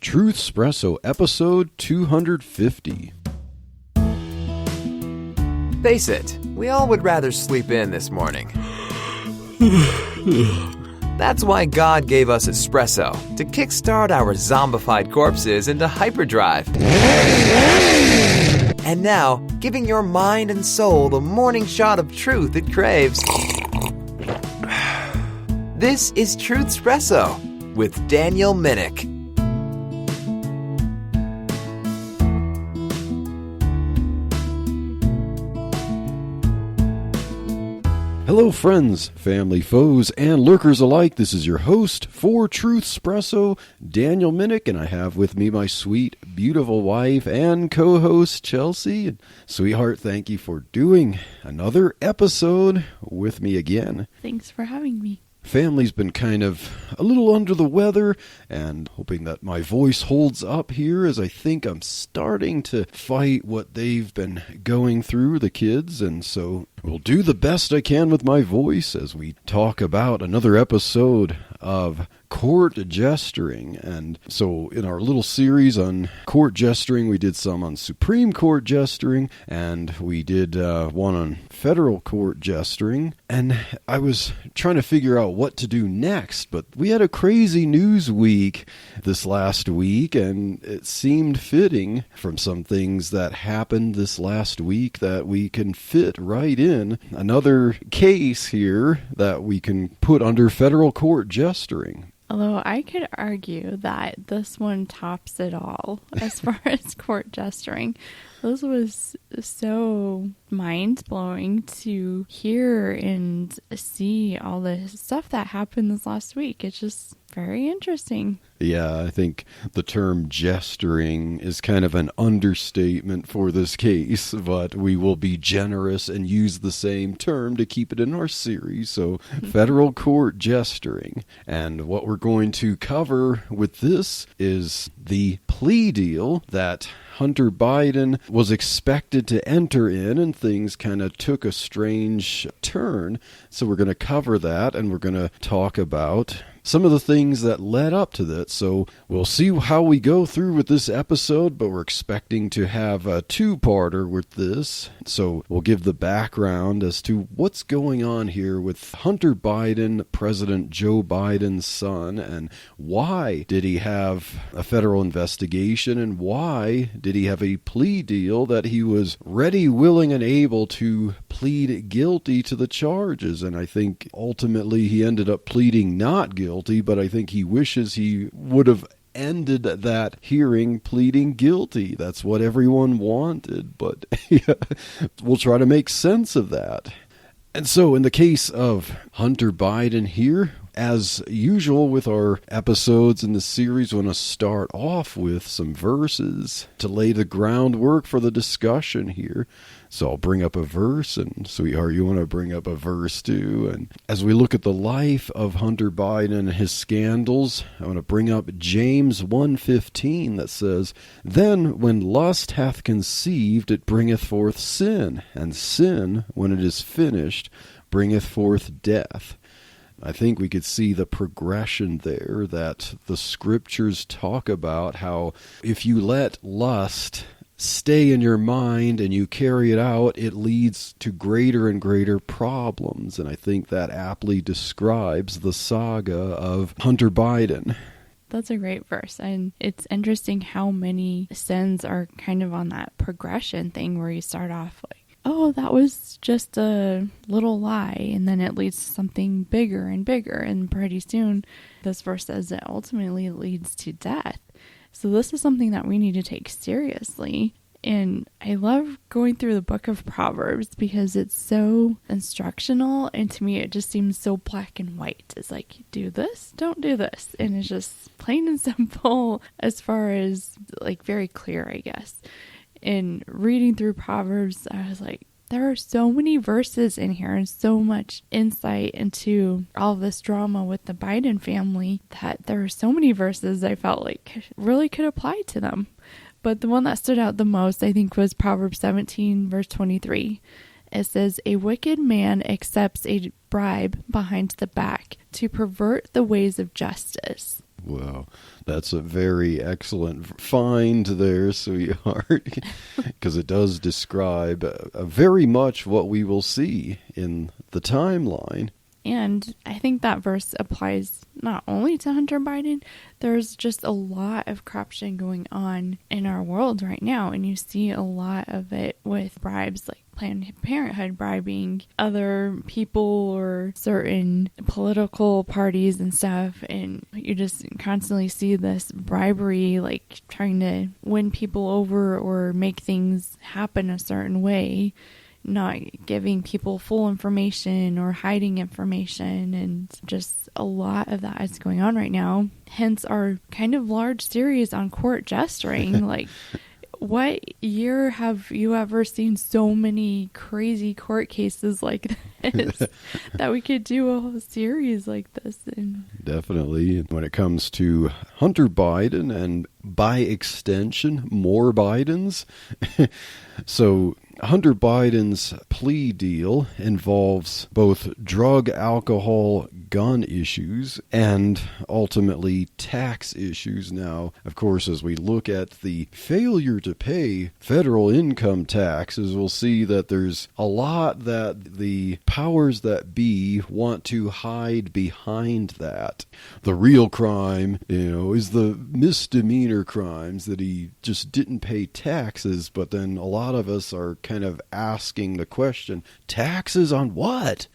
Truth Espresso, episode 250. Face it, we all would rather sleep in this morning. That's why God gave us espresso, to kickstart our zombified corpses into hyperdrive. And now, giving your mind and soul the morning shot of truth it craves. This is Truth Espresso with Daniel Minnick. Hello friends, family, foes, and lurkers alike. This is your host for Truth Espresso, Daniel Minnick, and I have with me my sweet, beautiful wife and co-host, Chelsea. And sweetheart, thank you for doing another episode with me again. Thanks for having me. Family's been kind of a little under the weather, and hoping that my voice holds up here as I think I'm starting to fight what they've been going through, the kids, and so we'll do the best I can with my voice as we talk about another episode of court jestering. And so in our little series on court jestering, we did some on Supreme Court jestering, and we did one on federal court jestering. And I was trying to figure out what to do next, but we had a crazy news week this last week, and it seemed fitting from some things that happened this last week that we can fit right in another case here that we can put under federal court jestering. Although I could argue that this one tops it all as far as court gesturing. This was so mind-blowing to hear and see all the stuff that happened this last week. It's just very interesting. Yeah, I think the term jestering is kind of an understatement for this case, but we will be generous and use the same term to keep it in our series. So, federal court jestering. And what we're going to cover with this is the plea deal that Hunter Biden was expected to enter in, and things kind of took a strange turn. So we're going to cover that, and we're going to talk about some of the things that led up to that. So we'll see how we go through with this episode, but we're expecting to have a two-parter with this. So we'll give the background as to what's going on here with Hunter Biden, President Joe Biden's son, and why did he have a federal investigation, and why did he have a plea deal that he was ready, willing, and able to plead guilty to the charges. And I think ultimately he ended up pleading not guilty, but I think he wishes he would have ended that hearing pleading guilty. That's what everyone wanted, but yeah, we'll try to make sense of that. And so in the case of Hunter Biden here, as usual with our episodes in the series, we want to start off with some verses to lay the groundwork for the discussion here. So I'll bring up a verse, and sweetheart, you want to bring up a verse too. And as we look at the life of Hunter Biden and his scandals, I want to bring up James 1:15 that says, "Then when lust hath conceived, it bringeth forth sin, and sin, when it is finished, bringeth forth death." I think we could see the progression there that the scriptures talk about how if you let lust stay in your mind and you carry it out, it leads to greater and greater problems. And I think that aptly describes the saga of Hunter Biden. That's a great verse. And it's interesting how many sins are kind of on that progression thing where you start off like, oh, that was just a little lie, and then it leads to something bigger and bigger, and pretty soon this verse says that ultimately it leads to death. So this is something that we need to take seriously. And I love going through the book of Proverbs because it's so instructional, and to me it just seems so black and white. It's like, do this, don't do this, and it's just plain and simple as far as like very clear, I guess. In reading through Proverbs, I was like, there are so many verses in here and so much insight into all this drama with the Biden family that there are so many verses I felt like really could apply to them. But the one that stood out the most, I think, was Proverbs 17, verse 23. It says, "A wicked man accepts a bribe behind the back to pervert the ways of justice. Wow, that's a very excellent find there, sweetheart, because it does describe very much what we will see in the timeline. And I think that verse applies not only to Hunter Biden. There's just a lot of corruption going on in our world right now, and you see a lot of it with bribes, like Planned Parenthood bribing other people or certain political parties and stuff, and you just constantly see this bribery, like trying to win people over or make things happen a certain way, not giving people full information or hiding information, and just a lot of that is going on right now. Hence our kind of large series on court jestering. Like, what year have you ever seen so many crazy court cases like this that we could do a whole series like this? And definitely. When it comes to Hunter Biden and by extension, more Bidens. So Hunter Biden's plea deal involves both drug, alcohol, gun issues, and ultimately tax issues. Now, of course, as we look at the failure to pay federal income taxes, we'll see that there's a lot that the powers that be want to hide behind that. The real crime, is the misdemeanor crimes that he just didn't pay taxes, but then a lot of us are kind of asking the question, taxes on what?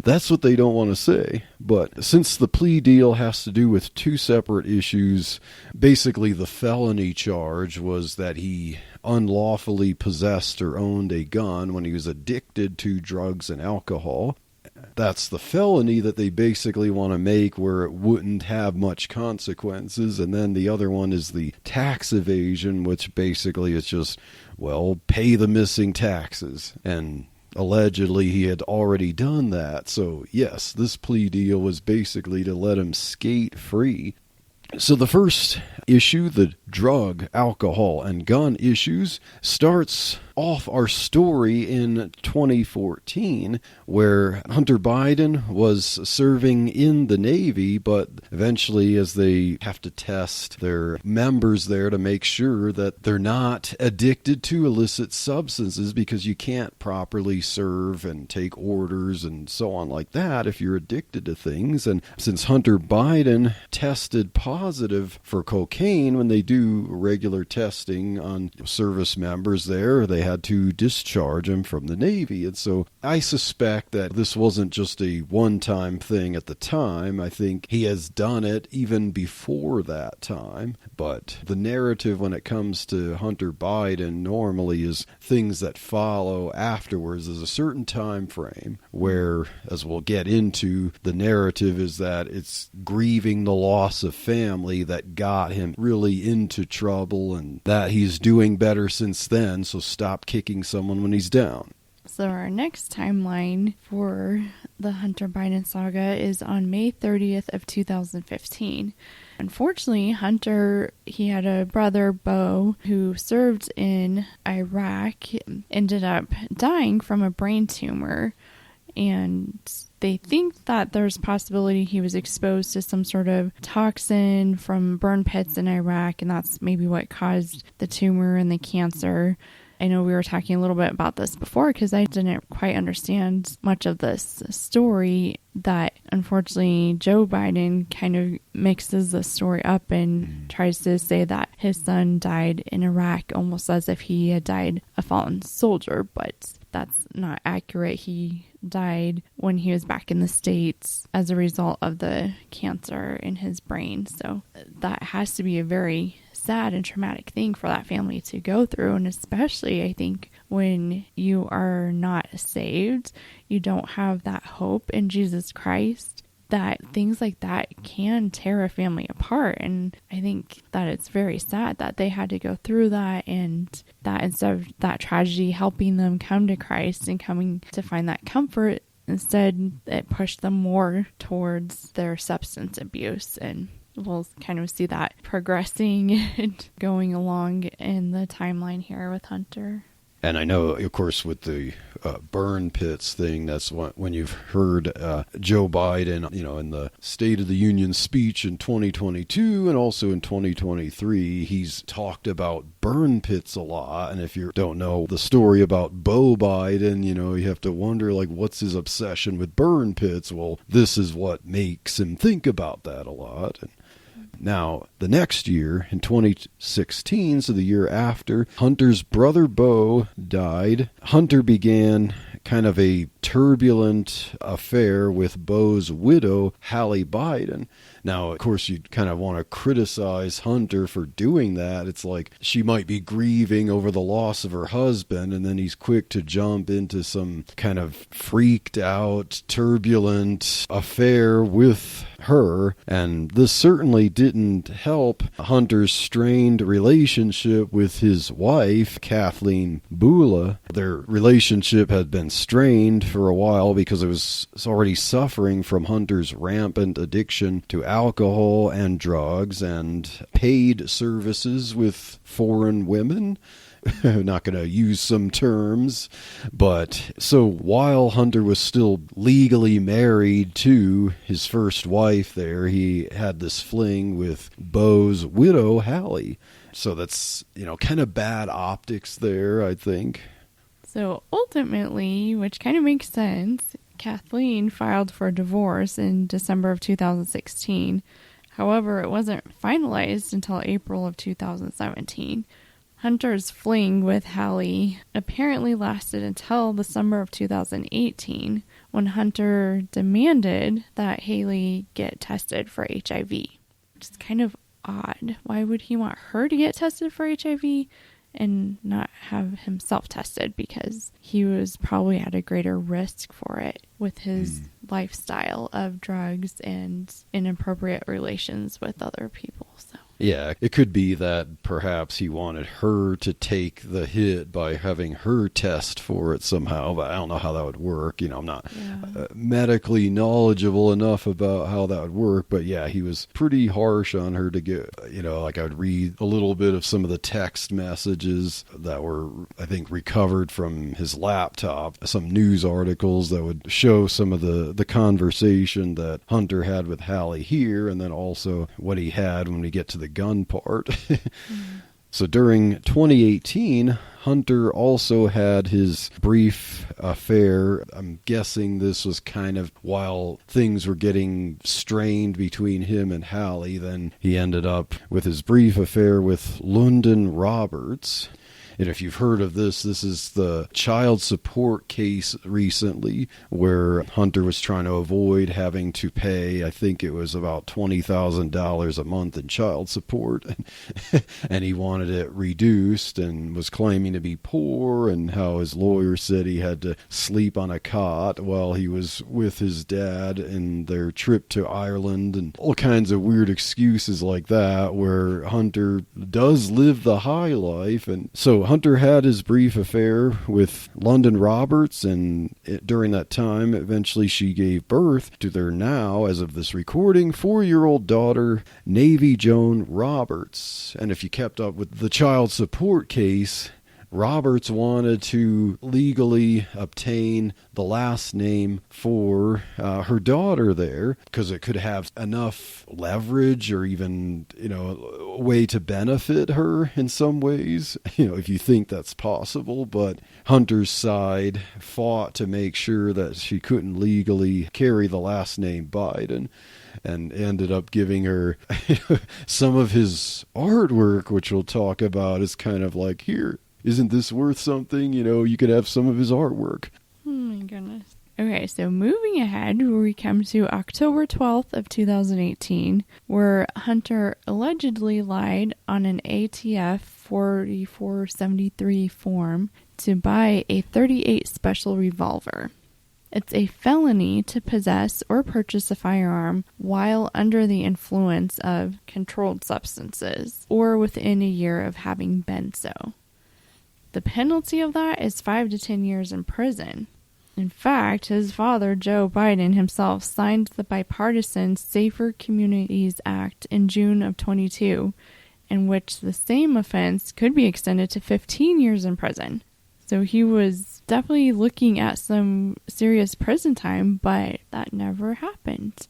That's what they don't want to say. But since the plea deal has to do with two separate issues, basically the felony charge was that he unlawfully possessed or owned a gun when he was addicted to drugs and alcohol. That's the felony that they basically want to make where it wouldn't have much consequences. And then the other one is the tax evasion, which basically is just, pay the missing taxes. And allegedly he had already done that. So yes, this plea deal was basically to let him skate free. So the first issue, the drug, alcohol, and gun issues, starts off our story in 2014, where Hunter Biden was serving in the Navy, but eventually, as they have to test their members there to make sure that they're not addicted to illicit substances, because you can't properly serve and take orders and so on like that if you're addicted to things. And since Hunter Biden tested positive for cocaine when they do regular testing on service members there, they had to discharge him from the Navy. And so I suspect that this wasn't just a one-time thing at the time. I think he has done it even before that time. But the narrative when it comes to Hunter Biden normally is things that follow afterwards. There's a certain time frame where, as we'll get into, the narrative is that it's grieving the loss of family that got him really into trouble, and that he's doing better since then, so stop kicking someone when he's down. So our next timeline for the Hunter Biden saga is on May 30th of 2015. Unfortunately, Hunter, he had a brother, Bo, who served in Iraq, ended up dying from a brain tumor. And they think that there's possibility he was exposed to some sort of toxin from burn pits in Iraq, and that's maybe what caused the tumor and the cancer. I know we were talking a little bit about this before because I didn't quite understand much of this story, that unfortunately Joe Biden kind of mixes the story up and tries to say that his son died in Iraq almost as if he had died a fallen soldier, but that's not accurate. He died when he was back in the States as a result of the cancer in his brain. So that has to be a very sad and traumatic thing for that family to go through. And especially, I think, when you are not saved, you don't have that hope in Jesus Christ, that things like that can tear a family apart. And I think that it's very sad that they had to go through that, and that instead of that tragedy helping them come to Christ and coming to find that comfort, instead it pushed them more towards their substance abuse. And we'll kind of see that progressing and going along in the timeline here with Hunter. And I know, of course, with the burn pits thing, that's when you've heard Joe Biden, in the State of the Union speech in 2022 and also in 2023, he's talked about burn pits a lot. And if you don't know the story about Beau Biden, you have to wonder, like, what's his obsession with burn pits? Well, this is what makes him think about that a lot. Now, the next year, in 2016, so the year after, Hunter's brother Beau died. Hunter began kind of a turbulent affair with Beau's widow, Hallie Biden. Now, of course, you kind of want to criticize Hunter for doing that. It's like she might be grieving over the loss of her husband, and then he's quick to jump into some kind of freaked out, turbulent affair with her. And this certainly didn't help Hunter's strained relationship with his wife, Kathleen Bula. Their relationship had been strained for a while because it was already suffering from Hunter's rampant addiction to alcohol and drugs and paid services with foreign women. Not going to use some terms, but so while Hunter was still legally married to his first wife there, he had this fling with Beau's widow, Hallie. So that's, kind of bad optics there, I think. So ultimately, which kind of makes sense, Kathleen filed for divorce in December of 2016. However, it wasn't finalized until April of 2017. Hunter's fling with Hallie apparently lasted until the summer of 2018, when Hunter demanded that Haley get tested for HIV. Which is kind of odd. Why would he want her to get tested for HIV and not have himself tested? Because he was probably at a greater risk for it with his lifestyle of drugs and inappropriate relations with other people. So. Yeah, it could be that perhaps he wanted her to take the hit by having her test for it somehow, but I don't know how that would work. I'm not medically knowledgeable enough about how that would work, but yeah, he was pretty harsh on her to get, like I would read a little bit of some of the text messages that were, I think, recovered from his laptop, some news articles that would show some of the conversation that Hunter had with Hallie here, and then also what he had when we get to the gun part. So during 2018, Hunter also had his brief affair. I'm guessing this was kind of while things were getting strained between him and Hallie. Then he ended up with his brief affair with London Roberts. And if you've heard of this is the child support case recently where Hunter was trying to avoid having to pay, I think it was about $20,000 a month in child support. And he wanted it reduced and was claiming to be poor, and how his lawyer said he had to sleep on a cot while he was with his dad in their trip to Ireland, and all kinds of weird excuses like that, where Hunter does live the high life. And so Hunter had his brief affair with London Roberts, and during that time, eventually she gave birth to their now, as of this recording, 4-year-old daughter, Navy Joan Roberts. And if you kept up with the child support case, Roberts wanted to legally obtain the last name for her daughter there, because it could have enough leverage or even, a way to benefit her in some ways, if you think that's possible. But Hunter's side fought to make sure that she couldn't legally carry the last name Biden, and ended up giving her some of his artwork, which we'll talk about, is kind of like, here, isn't this worth something? You could have some of his artwork. Oh my goodness. Okay, so moving ahead, we come to October 12th of 2018, where Hunter allegedly lied on an ATF 4473 form to buy a .38 special revolver. It's a felony to possess or purchase a firearm while under the influence of controlled substances or within a year of having been so. The penalty of that is 5 to 10 years in prison. In fact, his father, Joe Biden himself, signed the bipartisan Safer Communities Act in June of 22, in which the same offense could be extended to 15 years in prison. So he was definitely looking at some serious prison time, but that never happened.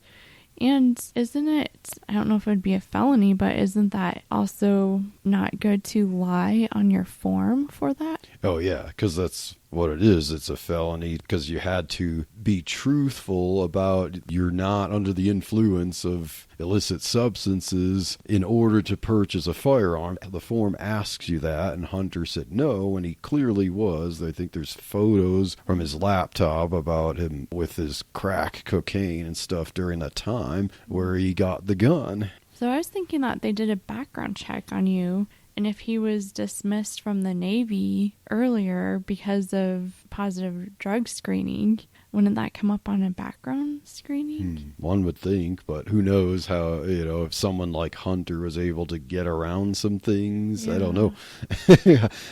And isn't it, I don't know if it would be a felony, but isn't that also not good to lie on your form for that? Oh, yeah, because that's what it is. It's a felony because you had to be truthful about you're not under the influence of illicit substances in order to purchase a firearm. The form asks you that, and Hunter said no, and he clearly was. I think there's photos from his laptop about him with his crack cocaine and stuff during that time where he got the gun. So I was thinking that they did a background check on you, and if he was dismissed from the Navy earlier because of positive drug screening, wouldn't that come up on a background screening? One would think, but who knows how, if someone like Hunter was able to get around some things. Yeah. I don't know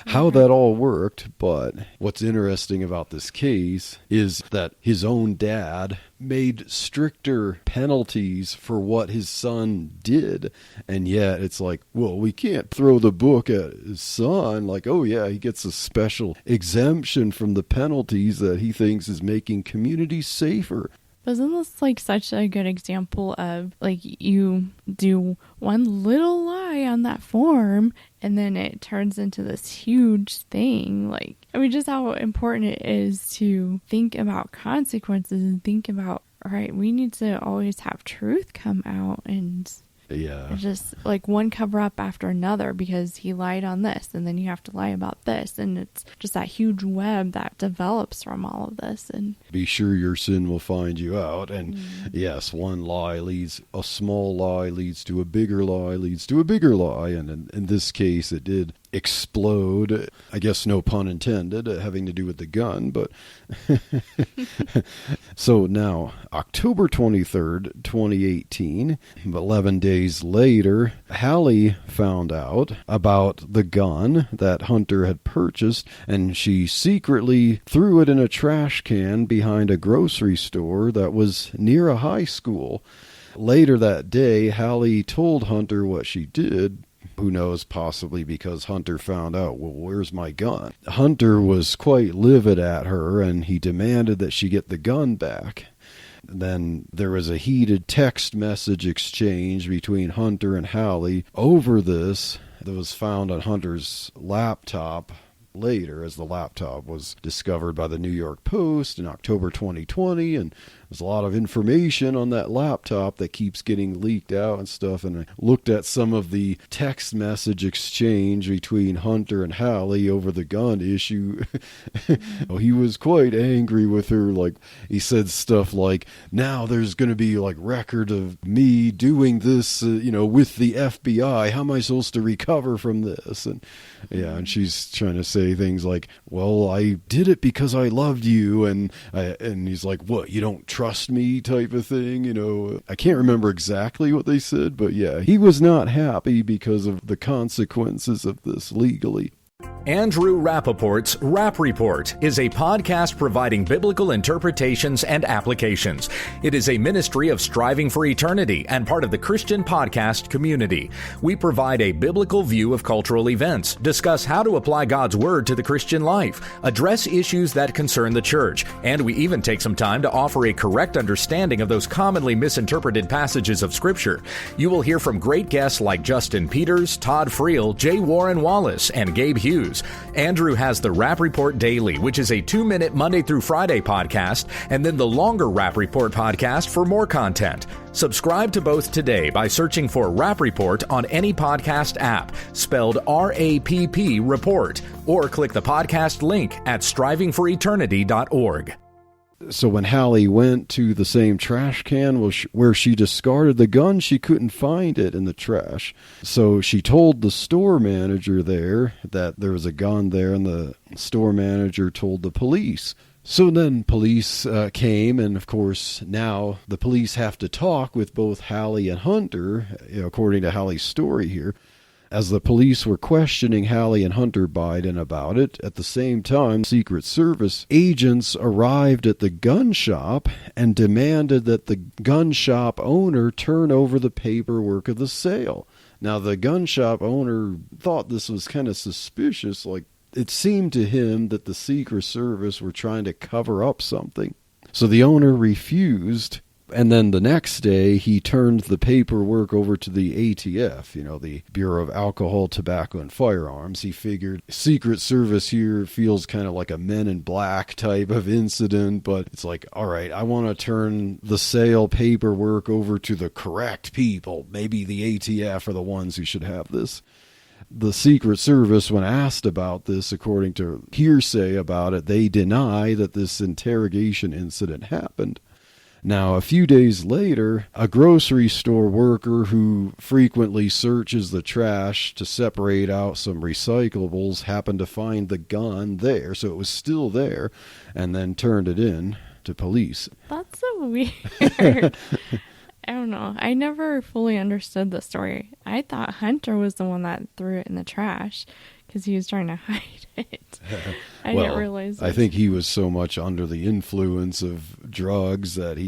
how that all worked, but what's interesting about this case is that his own dad made stricter penalties for what his son did, and yet it's like, well, we can't throw the book at his son, like, oh yeah, he gets a special exemption from the penalties that he thinks is making communities safer. Isn't this like such a good example of like you do one little lie on that form and then it turns into this huge thing? Like, I mean, just how important it is to think about consequences and think about, all right, we need to always have truth come out, and yeah, it's just like one cover up after another because he lied on this and then you have to lie about this, and it's just that huge web that develops from all of this. And be sure your sin will find you out. And yes, one lie leads, a small lie leads to a bigger lie leads to a bigger lie, and in this case it did explode. I guess no pun intended, having to do with the gun, but so now October 23rd, 2018, 11 days later, Hallie found out about the gun that Hunter had purchased, and she secretly threw it in a trash can behind a grocery store that was near a high school. Later that day, Hallie told Hunter what she did. Who knows, possibly because Hunter found out, well, where's my gun? Hunter was quite livid at her, and he demanded that she get the gun back. Then there was a heated text message exchange between Hunter and Hallie over this that was found on Hunter's laptop later, as the laptop was discovered by the New York Post in October 2020, and there's a lot of information on that laptop that keeps getting leaked out and stuff. And I looked at some of the text message exchange between Hunter and Hallie over the gun issue. He was quite angry with her. Like, he said stuff like, now there's going to be like record of me doing this, with the FBI. How am I supposed to recover from this? And yeah, and she's trying to say things like, well, I did it because I loved you. And he's like, what, you don't trust me, type of thing, I can't remember exactly what they said, but yeah, he was not happy because of the consequences of this legally. Andrew Rappaport's Rap Report is a podcast providing biblical interpretations and applications. It is a ministry of Striving for Eternity and part of the Christian podcast community. We provide a biblical view of cultural events, discuss how to apply God's Word to the Christian life, address issues that concern the church, and we even take some time to offer a correct understanding of those commonly misinterpreted passages of Scripture. You will hear from great guests like Justin Peters, Todd Friel, J. Warren Wallace, and Gabe Hughes. Andrew has the Rap Report Daily, which is a 2-minute Monday through Friday podcast, and then the longer Rap Report podcast for more content. Subscribe to both today by searching for Rap Report on any podcast app, spelled RAPP Report, or click the podcast link at strivingforeternity.org. So when Hallie went to the same trash can where she discarded the gun, she couldn't find it in the trash. So she told the store manager there that there was a gun there, and the store manager told the police. So then police came, and of course now the police have to talk with both Hallie and Hunter, according to Hallie's story here. As the police were questioning Hallie and Hunter Biden about it, at the same time, Secret Service agents arrived at the gun shop and demanded that the gun shop owner turn over the paperwork of the sale. Now, the gun shop owner thought this was kind of suspicious, like, it seemed to him that the Secret Service were trying to cover up something. So the owner refused, and then the next day he turned the paperwork over to the ATF, the Bureau of Alcohol, Tobacco, and Firearms. He figured Secret Service here feels kind of like a Men in Black type of incident, but it's like, all right, I want to turn the sale paperwork over to the correct people. Maybe the ATF are the ones who should have this. The Secret Service, when asked about this, according to hearsay about it, they deny that this interrogation incident happened. Now, a few days later, a grocery store worker who frequently searches the trash to separate out some recyclables happened to find the gun there, so it was still there, and then turned it in to police. That's so weird. I don't know. I never fully understood the story. I thought Hunter was the one that threw it in the trash because he was trying to hide it. I didn't realize I think he was so much under the influence of drugs that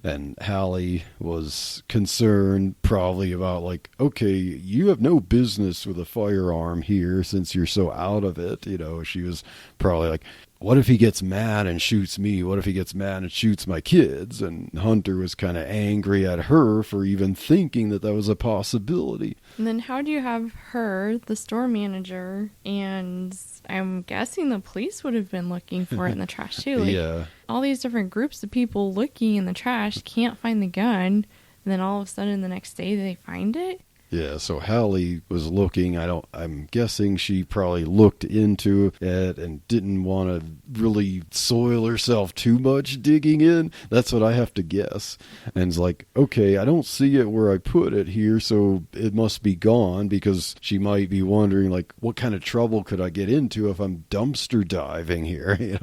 and Hallie was concerned probably about like, okay, you have no business with a firearm here since you're so out of it. She was probably like, what if he gets mad and shoots me? What if he gets mad and shoots my kids? And Hunter was kind of angry at her for even thinking that was a possibility. And then how do you have her, the store manager, and I'm guessing the police would have been looking for it in the trash too. Like, yeah. All these different groups of people looking in the trash can't find the gun, and then all of a sudden the next day they find it? Yeah, so Hallie was looking. I'm guessing she probably looked into it and didn't want to really soil herself too much digging in. That's what I have to guess. And it's like, okay, I don't see it where I put it here, so it must be gone, because she might be wondering, like, what kind of trouble could I get into if I'm dumpster diving here?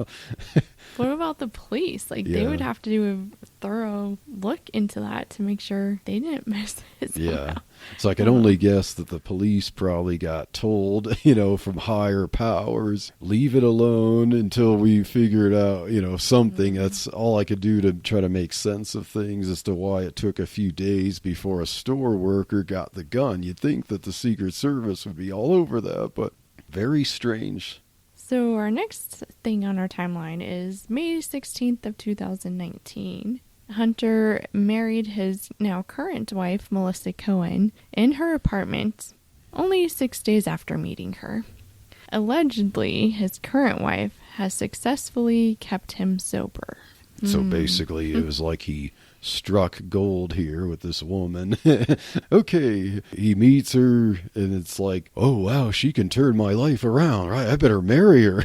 What about the police? Like, they would have to do a thorough look into that to make sure they didn't miss it somehow. Yeah. So I can only guess that the police probably got told, from higher powers, leave it alone until we figure it out, something. Mm-hmm. That's all I could do to try to make sense of things as to why it took a few days before a store worker got the gun. You'd think that the Secret Service would be all over that, but very strange. So our next thing on our timeline is May 16th of 2019. Hunter married his now current wife, Melissa Cohen, in her apartment only 6 days after meeting her. Allegedly, his current wife has successfully kept him sober. So basically, it was like he struck gold here with this woman. Okay, he meets her, and it's like, oh, wow, she can turn my life around, right? I better marry her.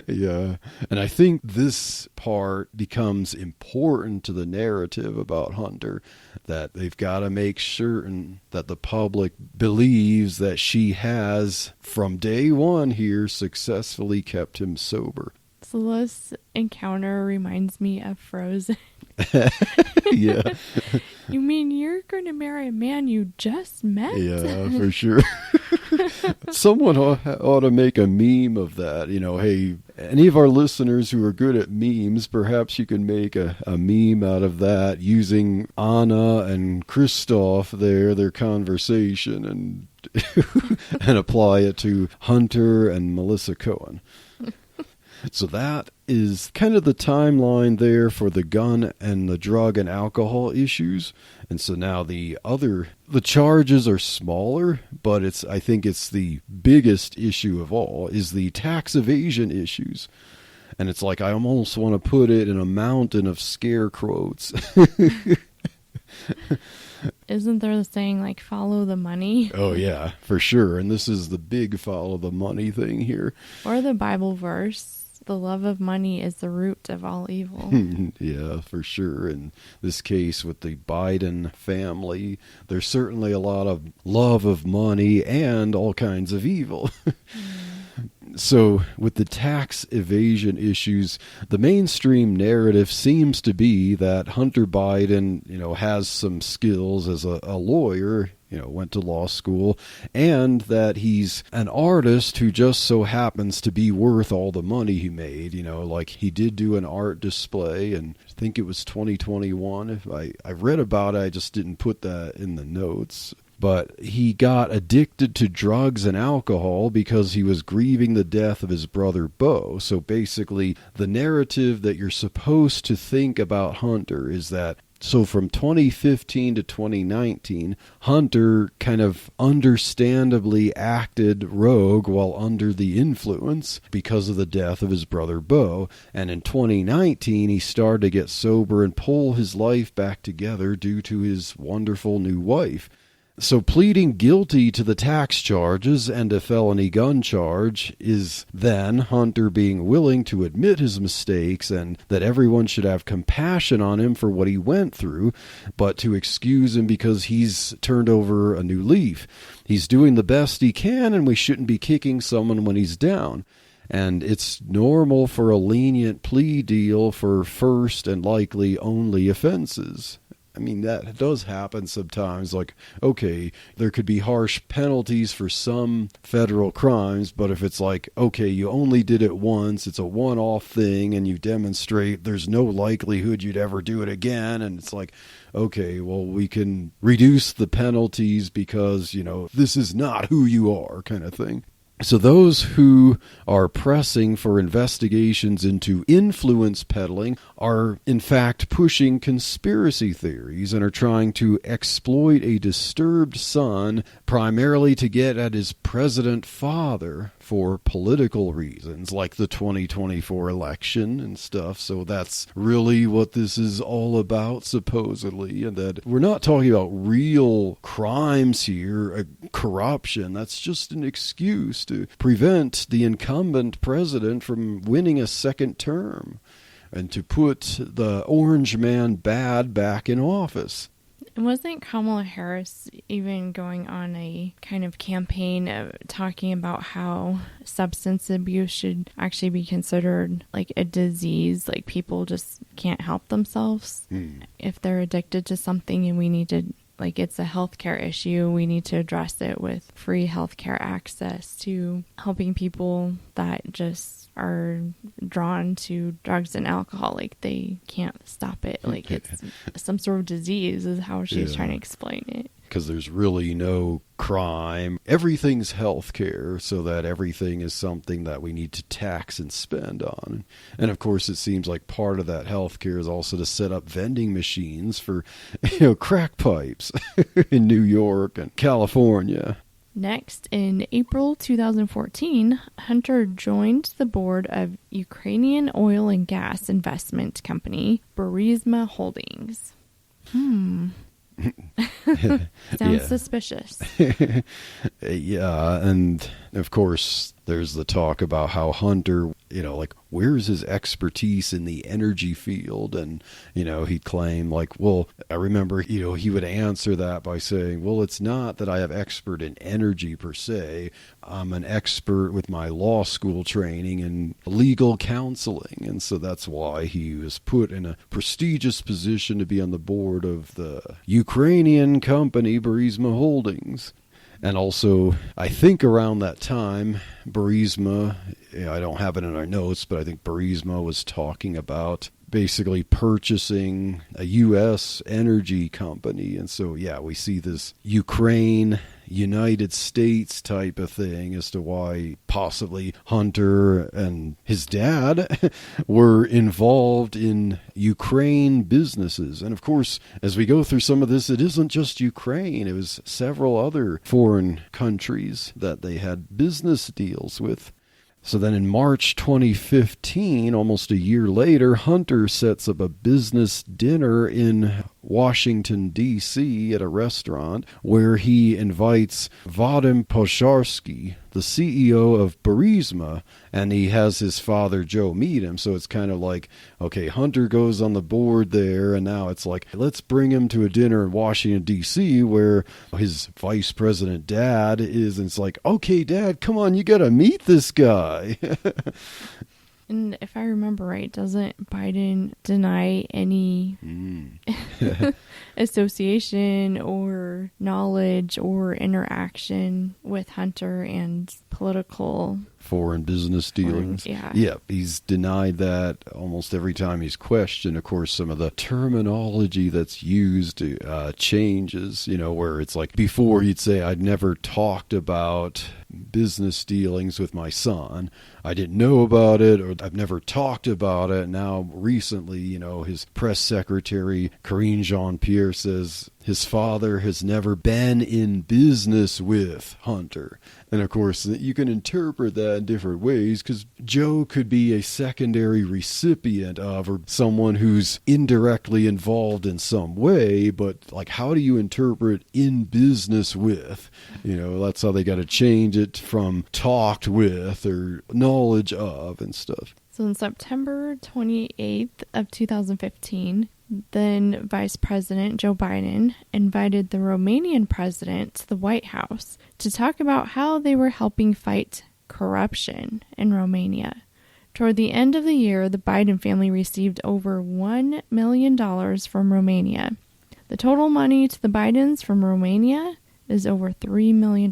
Yeah, and I think this part becomes important to the narrative about Hunter, that they've got to make certain that the public believes that she has, from day one here, successfully kept him sober. So this encounter reminds me of Frozen. Yeah. You mean you're going to marry a man you just met? Yeah, for sure. Someone ought to make a meme of that. Hey, any of our listeners who are good at memes, perhaps you can make a meme out of that using Anna and Christoph their conversation, and and apply it to Hunter and Melissa Cohen. So that is kind of the timeline there for the gun and the drug and alcohol issues. And so now the charges are smaller, but I think it's the biggest issue of all is the tax evasion issues. And it's like, I almost want to put it in a mountain of scare quotes. Isn't there the saying, like, follow the money? Oh, yeah, for sure. And this is the big follow the money thing here. Or the Bible verse, the love of money is the root of all evil. Yeah, for sure. In this case with the Biden family, there's certainly a lot of love of money and all kinds of evil. So with the tax evasion issues, the mainstream narrative seems to be that Hunter Biden, has some skills as a lawyer, went to law school, and that he's an artist who just so happens to be worth all the money he made. Like he did do an art display, and I think it was 2021. If I read about it, I just didn't put that in the notes. but he got addicted to drugs and alcohol because he was grieving the death of his brother Bo. So basically, the narrative that you're supposed to think about Hunter is that so from 2015 to 2019, Hunter kind of understandably acted rogue while under the influence because of the death of his brother Bo. And in 2019, he started to get sober and pull his life back together due to his wonderful new wife. So pleading guilty to the tax charges and a felony gun charge is then Hunter being willing to admit his mistakes and that everyone should have compassion on him for what he went through, but to excuse him because he's turned over a new leaf. He's doing the best he can, and we shouldn't be kicking someone when he's down. And it's normal for a lenient plea deal for first and likely only offenses. I mean, that does happen sometimes. Like, okay, there could be harsh penalties for some federal crimes, but if it's like, okay, you only did it once, it's a one-off thing, and you demonstrate there's no likelihood you'd ever do it again, and it's like, okay, well, we can reduce the penalties because, this is not who you are, kind of thing. So those who are pressing for investigations into influence peddling are in fact pushing conspiracy theories and are trying to exploit a disturbed son primarily to get at his president father for political reasons, like the 2024 election and stuff. So that's really what this is all about, supposedly, and that we're not talking about real crimes here, corruption. That's just an excuse to prevent the incumbent president from winning a second term and to put the orange man bad back in office. Wasn't Kamala Harris even going on a kind of campaign of talking about how substance abuse should actually be considered like a disease, like people just can't help themselves if they're addicted to something, and we need to, like, it's a healthcare issue, we need to address it with free healthcare access to helping people that just are drawn to drugs and alcohol, like they can't stop it, like it's some sort of disease is how she's trying to explain it. Because there's really no crime. Everything's healthcare, so that everything is something that we need to tax and spend on. And of course, it seems like part of that healthcare is also to set up vending machines for, crack pipes in New York and California. Next, in April 2014, Hunter joined the board of Ukrainian oil and gas investment company Burisma Holdings. Sounds suspicious. Yeah, and of course, there's the talk about how Hunter, where's his expertise in the energy field? And, he'd claim, I remember, he would answer that by saying, well, it's not that I have expert in energy per se. I'm an expert with my law school training in legal counseling. And so that's why he was put in a prestigious position to be on the board of the Ukrainian company Burisma Holdings. And also, I think around that time, Burisma, I don't have it in our notes, but I think Burisma was talking about basically purchasing a U.S. energy company. And so, we see this Ukraine, United States type of thing as to why possibly Hunter and his dad were involved in Ukraine businesses. And of course, as we go through some of this, it isn't just Ukraine. It was several other foreign countries that they had business deals with. So then in March 2015, almost a year later, Hunter sets up a business dinner in Washington, D.C. at a restaurant where he invites Vadim Pozharsky, the CEO of Burisma, and he has his father Joe meet him. So it's kind of like, okay, Hunter goes on the board there, and now it's like, let's bring him to a dinner in Washington, D.C. where his vice president dad is, and it's like, okay, Dad, come on, you got to meet this guy. And if I remember right, doesn't Biden deny any association or knowledge or interaction with Hunter and political Foreign business dealings. Yeah. Yep, he's denied that almost every time he's questioned. Of course, some of the terminology that's used changes, where it's like before he'd say, I'd never talked about business dealings with my son. I didn't know about it, or I've never talked about it. Now, recently, his press secretary, Karine Jean-Pierre, says his father has never been in business with Hunter. And of course, you can interpret that in different ways, because Joe could be a secondary recipient of, or someone who's indirectly involved in some way, but like, how do you interpret in business with? That's how they got to change it from talked with or knowledge of and stuff. So on September 28th of 2015, then Vice President Joe Biden invited the Romanian president to the White House to talk about how they were helping fight corruption in Romania. Toward the end of the year, the Biden family received over $1 million from Romania. The total money to the Bidens from Romania is over $3 million.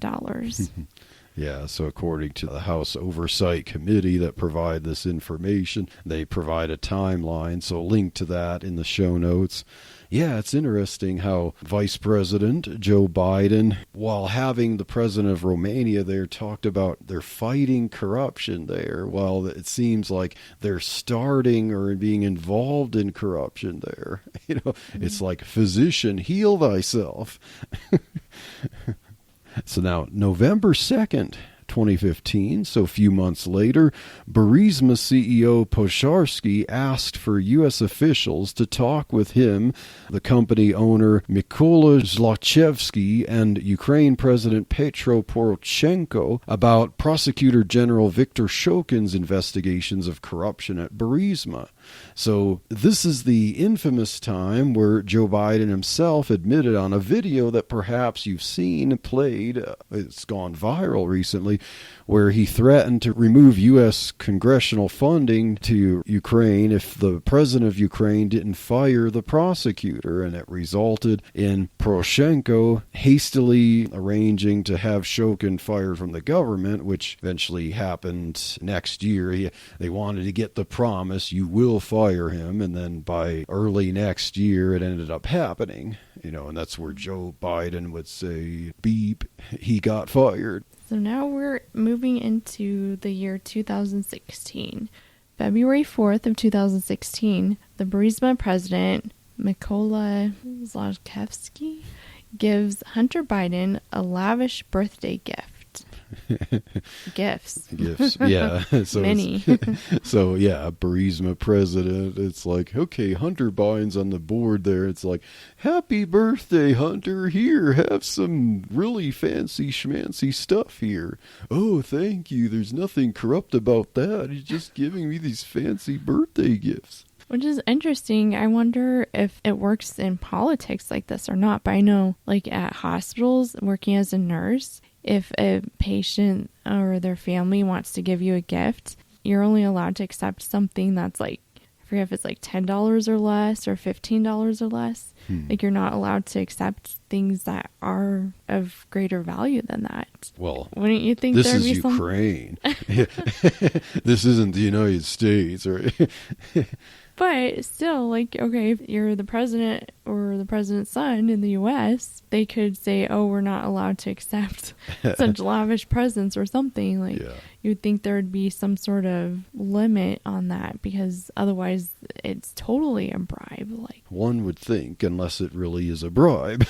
Yeah, so according to the House Oversight Committee that provide this information, they provide a timeline, so link to that in the show notes. Yeah, it's interesting how Vice President Joe Biden, while having the president of Romania there, talked about they're fighting corruption there, while it seems like they're starting or being involved in corruption there. It's like, physician, heal thyself. So now, November 2nd, 2015, so a few months later, Burisma CEO Posharsky asked for U.S. officials to talk with him, the company owner Mykola Zlochevsky, and Ukraine President Petro Poroshenko about Prosecutor General Viktor Shokin's investigations of corruption at Burisma. So this is the infamous time where Joe Biden himself admitted on a video that perhaps you've seen played, it's gone viral recently, where he threatened to remove U.S. congressional funding to Ukraine if the president of Ukraine didn't fire the prosecutor, and it resulted in Poroshenko hastily arranging to have Shokin fired from the government, which eventually happened next year. They wanted to get the promise, you will fire him, and then by early next year it ended up happening, and that's where Joe Biden would say, beep, he got fired. So now we're moving into the year 2016. February 4th of 2016, the Burisma president, Mykola Zlochevsky, gives Hunter Biden a lavish birthday gift. Gifts, yeah. So many. So yeah, Burisma president. It's like, okay, Hunter Biden's on the board there. It's like, happy birthday, Hunter. Here, have some really fancy schmancy stuff here. Oh, thank you. There's nothing corrupt about that. He's just giving me these fancy birthday gifts. Which is interesting. I wonder if it works in politics like this or not. But I know, like at hospitals, working as a nurse, if a patient or their family wants to give you a gift, you're only allowed to accept something that's like, I forget if it's like $10 or less or $15 or less. Like, you're not allowed to accept things that are of greater value than that. Well, wouldn't you think this there'd is be Ukraine. This isn't the United States, right? But still, like, okay, if you're the president or the president's son in the U.S., they could say, oh, we're not allowed to accept such lavish presents or something. Like, Yeah. You'd think there would be some sort of limit on that, because otherwise it's totally a bribe. Like, one would think, unless it really is a bribe.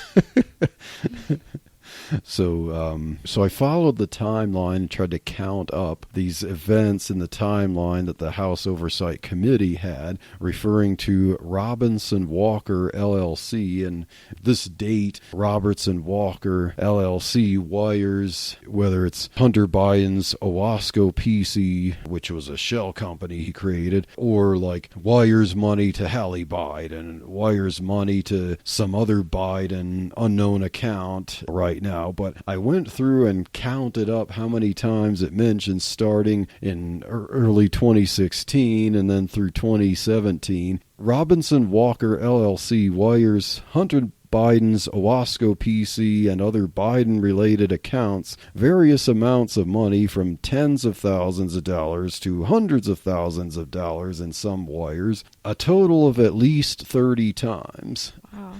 So I followed the timeline and tried to count up these events in the timeline that the House Oversight Committee had, referring to Robinson Walker LLC. And this date, Robertson Walker LLC wires, whether it's Hunter Biden's Owasco PC, which was a shell company he created, or like wires money to Hallie Biden, wires money to some other Biden unknown account right now. But I went through and counted up how many times it mentions starting in early 2016 and then through 2017. Robinson Walker LLC wires Hunter Biden's Owasco PC and other Biden-related accounts various amounts of money from tens of thousands of dollars to hundreds of thousands of dollars in some wires, a total of at least 30 times. Wow.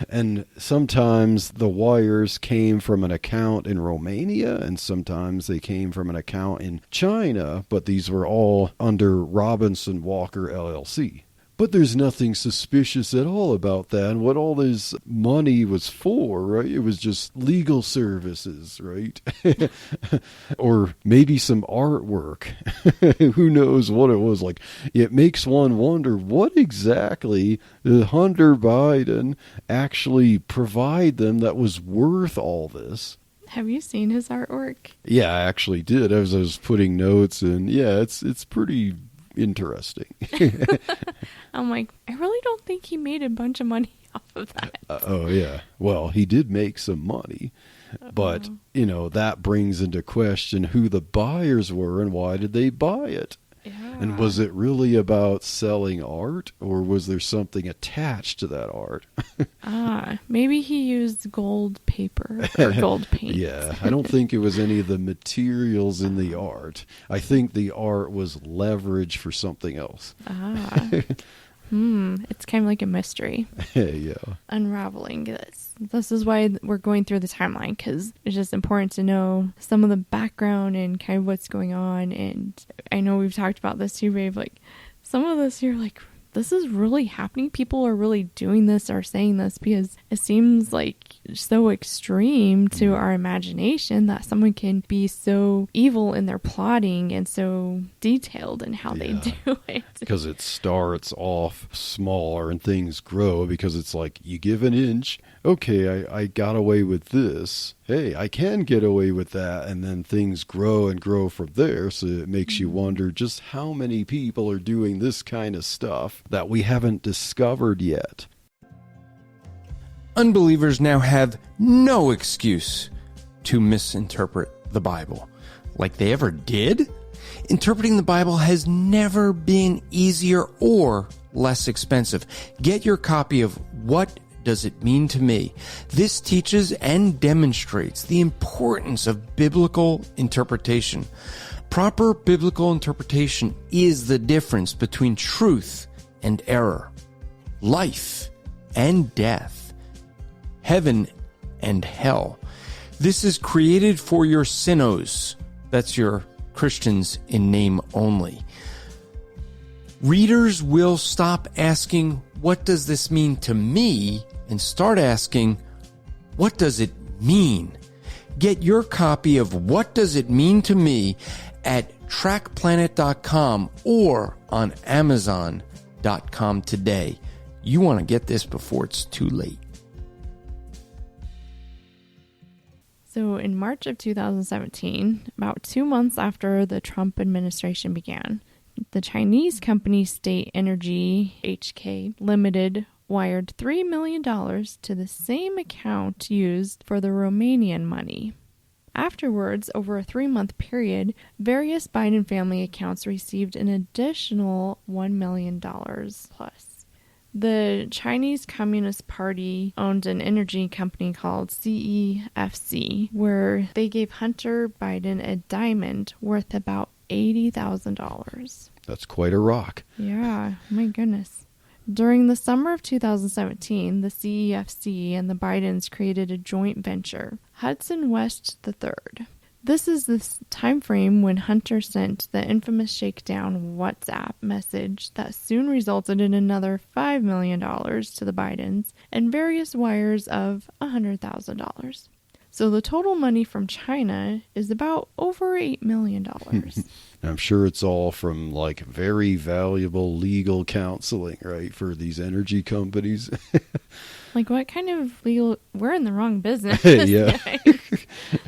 And sometimes the wires came from an account in Romania, and sometimes they came from an account in China, but these were all under Robinson Walker LLC. But there's nothing suspicious at all about that. And what all this money was for, right? It was just legal services, right? Or maybe some artwork. Who knows what it was. Like, it makes one wonder, what exactly did Hunter Biden actually provide them that was worth all this? Have you seen his artwork? Yeah, I actually did. As I was putting notes in. Yeah, it's pretty interesting. I'm like, I really don't think he made a bunch of money off of that. Oh, yeah. Well, he did make some money. But, that brings into question who the buyers were and why did they buy it? Yeah. And was it really about selling art, or was there something attached to that art? Maybe he used gold paper or gold paint. Yeah, I don't think it was any of the materials in the art. I think the art was leverage for something else. It's kind of like a mystery. Yeah. Unraveling this. This is why we're going through the timeline, because it's just important to know some of the background and kind of what's going on. And I know we've talked about this too, Babe. Like, some of this, you're like, this is really happening. People are really doing this or saying this because it seems like so extreme to our imagination that someone can be so evil in their plotting and so detailed in how they do it. Because it starts off smaller and things grow, because it's like you give an inch. Okay, I got away with this. Hey, I can get away with that. And then things grow and grow from there. So it makes you wonder just how many people are doing this kind of stuff that we haven't discovered yet. Unbelievers now have no excuse to misinterpret the Bible. Like they ever did? Interpreting the Bible has never been easier or less expensive. Get your copy of What Does It Mean to Me? This teaches and demonstrates the importance of biblical interpretation. Proper biblical interpretation is the difference between truth and error, life and death, heaven and hell. This is created for your sinners. That's your Christians in name only. Readers will stop asking, what does this mean to me? And start asking, what does it mean? Get your copy of What Does It Mean to Me at trackplanet.com or on amazon.com today. You want to get this before it's too late. So in March of 2017, about 2 months after the Trump administration began, the Chinese company State Energy HK Limited wired $3 million to the same account used for the Romanian money. Afterwards, over a 3-month period, various Biden family accounts received an additional $1 million plus. The Chinese Communist Party owned an energy company called CEFC, where they gave Hunter Biden a diamond worth about $80,000. That's quite a rock. Yeah, my goodness. During the summer of 2017, the CEFC and the Bidens created a joint venture, Hudson West III. This is the time frame when Hunter sent the infamous shakedown WhatsApp message that soon resulted in another $5 million to the Bidens and various wires of $100,000. So the total money from China is about over $8 million. I'm sure it's all from like very valuable legal counseling, right, for these energy companies. Like, what kind of legal... We're in the wrong business. Yeah.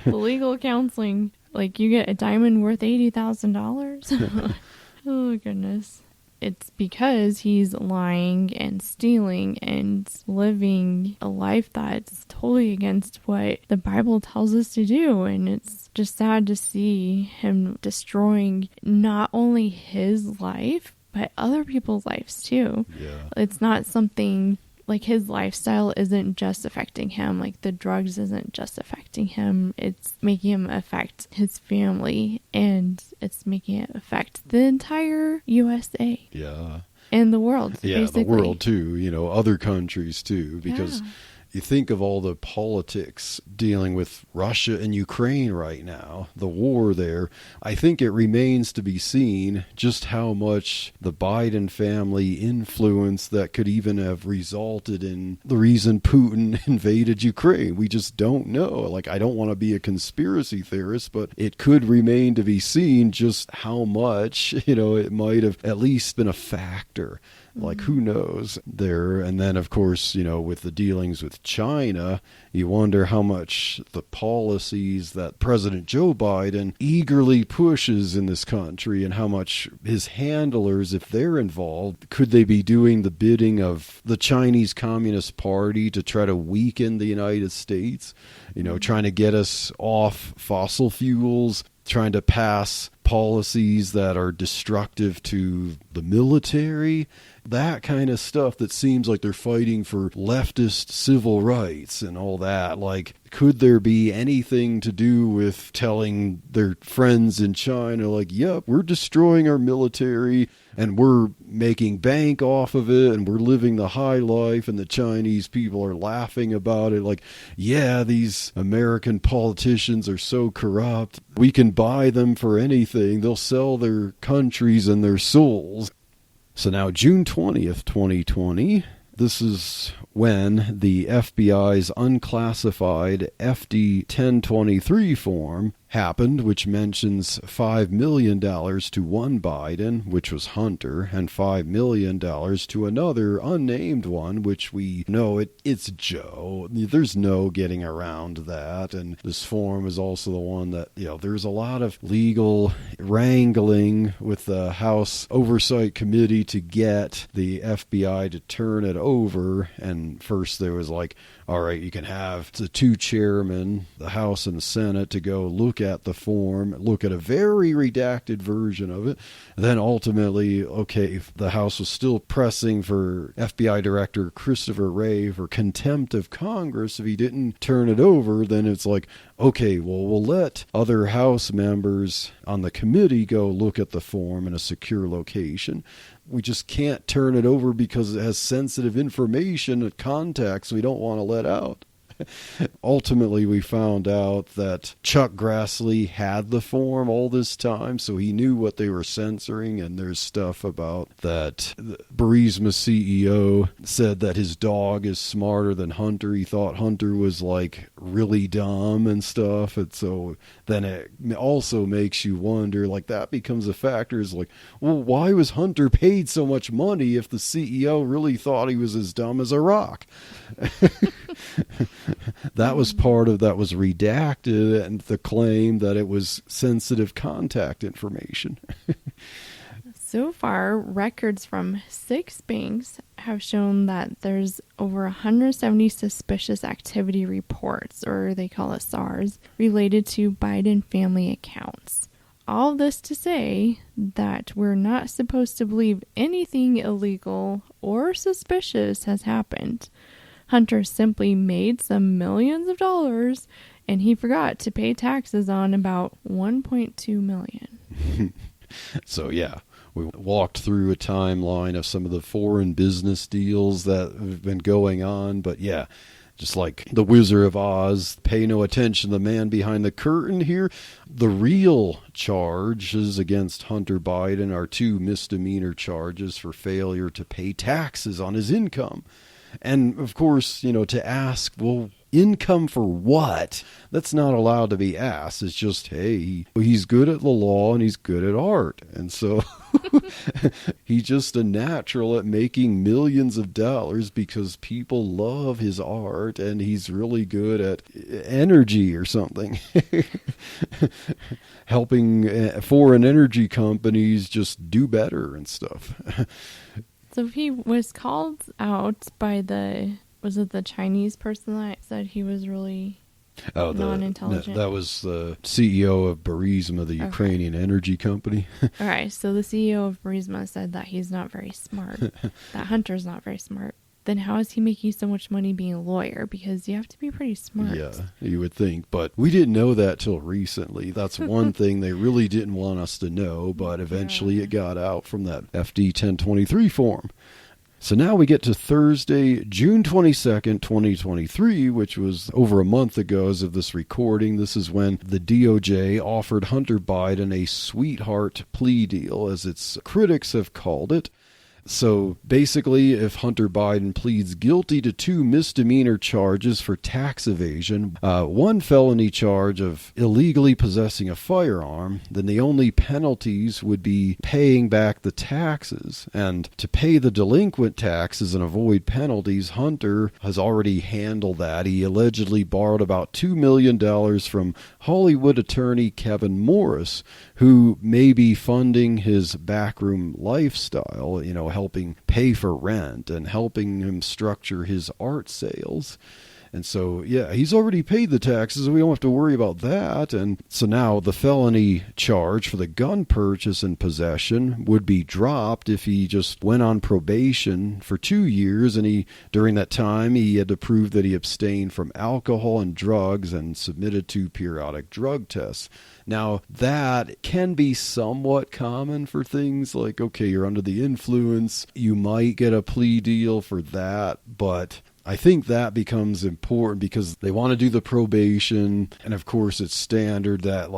Legal counseling. Like, you get a diamond worth $80,000? Oh, goodness. It's because he's lying and stealing and living a life that's totally against what the Bible tells us to do. And it's just sad to see him destroying not only his life, but other people's lives too. Yeah. It's not something like his lifestyle isn't just affecting him, like the drugs isn't just affecting him, it's making him affect his family, and it's making it affect the entire USA. Yeah. And the world. Yeah, basically. the world too, other countries too, because Yeah. you think of all the politics dealing with Russia and Ukraine right now, the war there. I think it remains to be seen just how much the Biden family influence that could even have resulted in the reason Putin invaded Ukraine. We just don't know. Like, I don't want to be a conspiracy theorist, but it could remain to be seen just how much, it might have at least been a factor. Like, who knows there? And then, of course, with the dealings with China, you wonder how much the policies that President Joe Biden eagerly pushes in this country and how much his handlers, if they're involved, could they be doing the bidding of the Chinese Communist Party to try to weaken the United States? Trying to get us off fossil fuels, trying to pass policies that are destructive to the military, that kind of stuff that seems like they're fighting for leftist civil rights and all that. Like, could there be anything to do with telling their friends in China, like, yep, we're destroying our military and we're making bank off of it and we're living the high life, and the Chinese people are laughing about it, like, yeah, these American politicians are so corrupt, we can buy them for anything, they'll sell their countries and their souls. So now June 20th, 2020, this is when the FBI's unclassified FD 1023 form happened, which mentions $5 million to one Biden, which was Hunter, and $5 million to another unnamed one, which we know it's Joe. There's no getting around that. And this form is also the one that, there's a lot of legal wrangling with the House Oversight Committee to get the FBI to turn it over. And first there was like, all right, you can have the two chairmen, the House and the Senate, to go look at the form, look at a very redacted version of it. And then ultimately, okay, if the House was still pressing for FBI Director Christopher Wray for contempt of Congress if he didn't turn it over, then it's like, okay, well, we'll let other House members on the committee go look at the form in a secure location. We just can't turn it over because it has sensitive information and contacts we don't want to let out. Ultimately, we found out that Chuck Grassley had the form all this time, so he knew what they were censoring, and there's stuff about that the Burisma CEO said that his dog is smarter than Hunter. He thought Hunter was, like, really dumb and stuff, and so then it also makes you wonder, like, that becomes a factor, is like, well, why was Hunter paid so much money if the CEO really thought he was as dumb as a rock? That was part of that was redacted, and the claim that it was sensitive contact information. So far, records from 6 banks have shown that there's over 170 suspicious activity reports, or they call it SARS, related to Biden family accounts. All this to say that we're not supposed to believe anything illegal or suspicious has happened. Hunter simply made some millions of dollars, and he forgot to pay taxes on about $1.2 million. So, yeah, we walked through a timeline of some of the foreign business deals that have been going on. But, yeah, just like the Wizard of Oz, pay no attention to the man behind the curtain here. The real charges against Hunter Biden are 2 misdemeanor charges for failure to pay taxes on his income. And, of course, to ask, well, income for what? That's not allowed to be asked. It's just, hey, he's good at the law and he's good at art. And so he's just a natural at making millions of dollars because people love his art and he's really good at energy or something. Helping foreign energy companies just do better and stuff. So he was called out by was it the Chinese person that said he was really non-intelligent? That was the CEO of Burisma, the Ukrainian energy company. Okay, so the CEO of Burisma said that he's not very smart, that Hunter's not very smart. then how is he making so much money being a lawyer? Because you have to be pretty smart. Yeah, you would think. But we didn't know that till recently. That's one thing they really didn't want us to know, but eventually it got out from that FD 1023 form. So now we get to Thursday, June 22nd, 2023, which was over a month ago as of this recording. This is when the DOJ offered Hunter Biden a sweetheart plea deal, as its critics have called it. So basically, if Hunter Biden pleads guilty to 2 misdemeanor charges for tax evasion, 1 felony charge of illegally possessing a firearm, then the only penalties would be paying back the taxes. And to pay the delinquent taxes and avoid penalties, Hunter has already handled that. He allegedly borrowed about $2 million from Hollywood attorney Kevin Morris, who may be funding his backroom lifestyle, helping pay for rent and helping him structure his art sales. And so, yeah, he's already paid the taxes. We don't have to worry about that. And so now the felony charge for the gun purchase and possession would be dropped if he just went on probation for 2 years. And during that time, he had to prove that he abstained from alcohol and drugs and submitted to periodic drug tests. Now, that can be somewhat common for things like, okay, you're under the influence. You might get a plea deal for that, but I think that becomes important because they want to do the probation. And of course, it's standard that,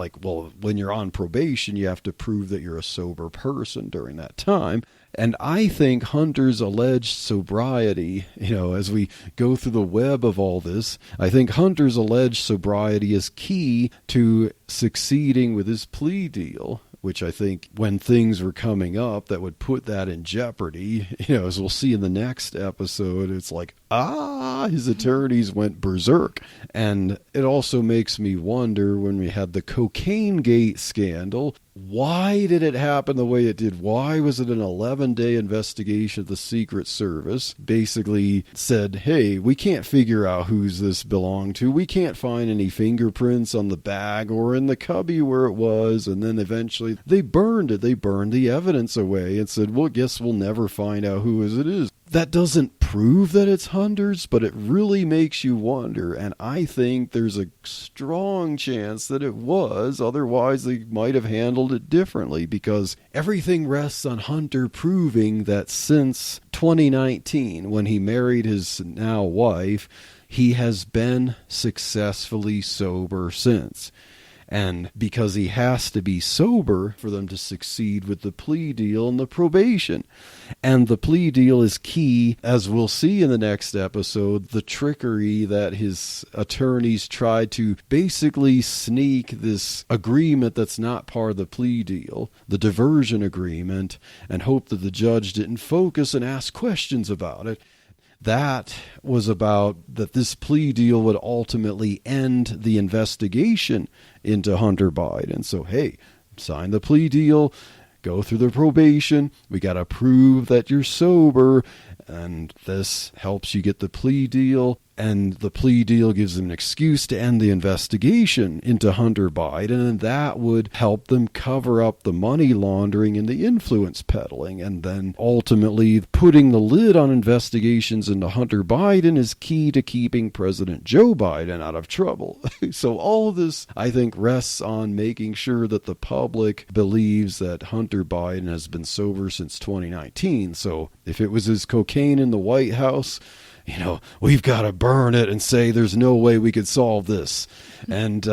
when you're on probation, you have to prove that you're a sober person during that time. And I think Hunter's alleged sobriety, as we go through the web of all this, I think Hunter's alleged sobriety is key to succeeding with his plea deal, which I think when things were coming up that would put that in jeopardy, as we'll see in the next episode, it's like, his attorneys went berserk. And it also makes me wonder, when we had the Cocaine Gate scandal, why did it happen the way it did? Why was it an 11-day investigation of the Secret Service? Basically said, hey, we can't figure out who's this belonged to. We can't find any fingerprints on the bag or in the cubby where it was. And then eventually they burned it. They burned the evidence away and said, well, guess we'll never find out who it is. That doesn't prove that it's Hunter's, but it really makes you wonder. And I think there's a strong chance that it was. Otherwise, they might have handled it differently, because everything rests on Hunter proving that since 2019, when he married his now wife, he has been successfully sober since. And because he has to be sober for them to succeed with the plea deal and the probation. And the plea deal is key, as we'll see in the next episode, the trickery that his attorneys tried to basically sneak this agreement that's not part of the plea deal, the diversion agreement, and hope that the judge didn't focus and ask questions about it. That was about that this plea deal would ultimately end the investigation into Hunter Biden. So, hey, sign the plea deal, go through the probation. We got to prove that you're sober, and this helps you get the plea deal. And the plea deal gives them an excuse to end the investigation into Hunter Biden, and that would help them cover up the money laundering and the influence peddling. And then ultimately putting the lid on investigations into Hunter Biden is key to keeping President Joe Biden out of trouble. So all of this, I think, rests on making sure that the public believes that Hunter Biden has been sober since 2019. So if it was his cocaine in the White House, we've got to burn it and say there's no way we could solve this. And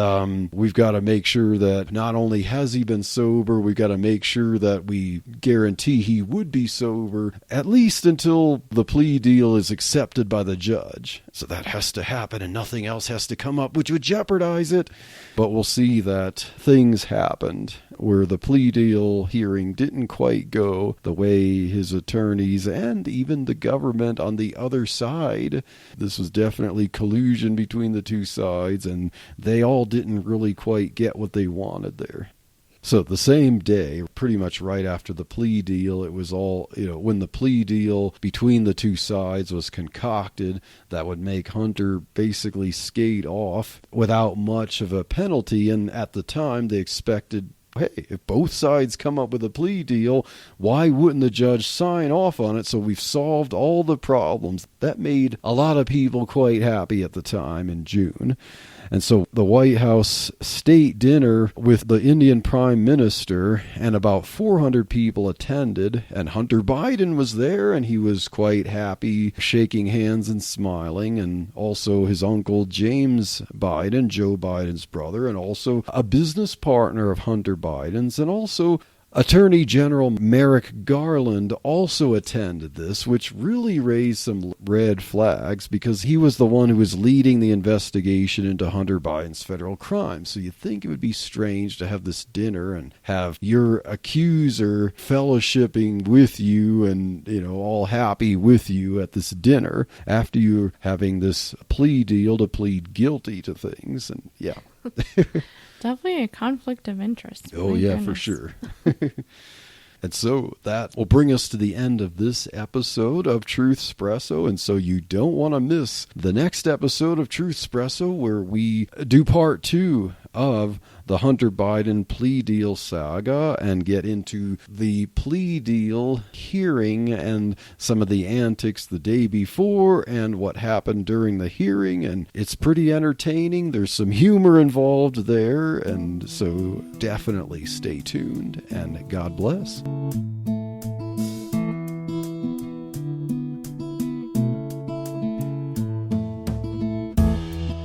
we've got to make sure that not only has he been sober, we've got to make sure that we guarantee he would be sober, at least until the plea deal is accepted by the judge. So that has to happen, and nothing else has to come up, which would jeopardize it. But we'll see that things happened where the plea deal hearing didn't quite go the way his attorneys and even the government on the other side. This was definitely collusion between the two sides, and they all didn't really quite get what they wanted there. So the same day, pretty much right after the plea deal, it was all, when the plea deal between the two sides was concocted, that would make Hunter basically skate off without much of a penalty. And at the time, they expected hey, if both sides come up with a plea deal, why wouldn't the judge sign off on it so we've solved all the problems? That made a lot of people quite happy at the time in June. And so the White House state dinner with the Indian Prime Minister and about 400 people attended, and Hunter Biden was there, and he was quite happy, shaking hands and smiling, and also his uncle James Biden, Joe Biden's brother, and also a business partner of Hunter Biden's, and also Attorney General Merrick Garland also attended this, which really raised some red flags because he was the one who was leading the investigation into Hunter Biden's federal crimes. So you'd think it would be strange to have this dinner and have your accuser fellowshipping with you and, all happy with you at this dinner after you're having this plea deal to plead guilty to things. And yeah. Definitely a conflict of interest. Oh, yeah, for sure. And so that will bring us to the end of this episode of Truth Espresso. And so you don't want to miss the next episode of Truth Espresso, where we do part 2 of the Hunter Biden plea deal saga and get into the plea deal hearing and some of the antics the day before and what happened during the hearing. And it's pretty entertaining. There's some humor involved there. And so definitely stay tuned, and God bless.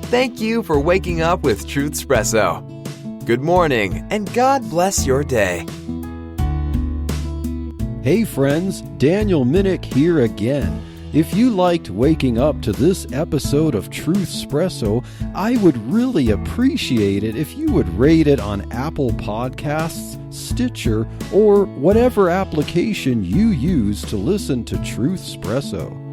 Thank you for waking up with Truth Espresso. Good morning, and God bless your day. Hey friends, Daniel Minnick here again. If you liked waking up to this episode of Truth Espresso, I would really appreciate it if you would rate it on Apple Podcasts, Stitcher, or whatever application you use to listen to Truth Espresso.